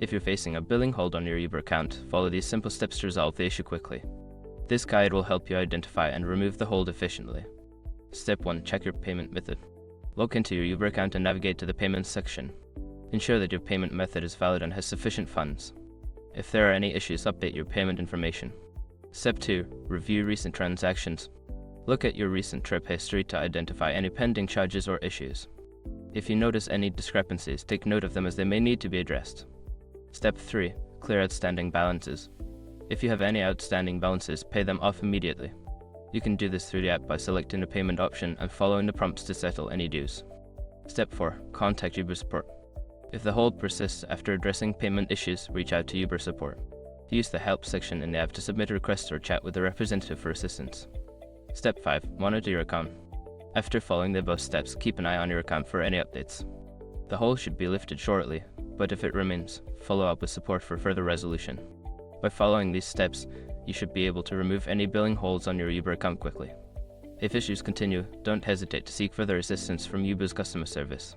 If you're facing a billing hold on your Uber account, follow these simple steps to resolve the issue quickly. This guide will help you identify and remove the hold efficiently. Step 1. Check your payment method. Log into your Uber account and navigate to the Payments section. Ensure that your payment method is valid and has sufficient funds. If there are any issues, update your payment information. Step 2. Review recent transactions. Look at your recent trip history to identify any pending charges or issues. If you notice any discrepancies, take note of them as they may need to be addressed. Step 3. Clear outstanding balances. If you have any outstanding balances, pay them off immediately. You can do this through the app by selecting the payment option and following the prompts to settle any dues. Step 4. Contact Uber support. If the hold persists after addressing payment issues, reach out to Uber support. Use the help section in the app to submit a request or chat with a representative for assistance. Step 5. Monitor your account. After following the above steps, keep an eye on your account for any updates. The hold should be lifted shortly, but if it remains, follow up with support for further resolution. By following these steps, you should be able to remove any billing holds on your Uber account quickly. If issues continue, don't hesitate to seek further assistance from Uber's customer service.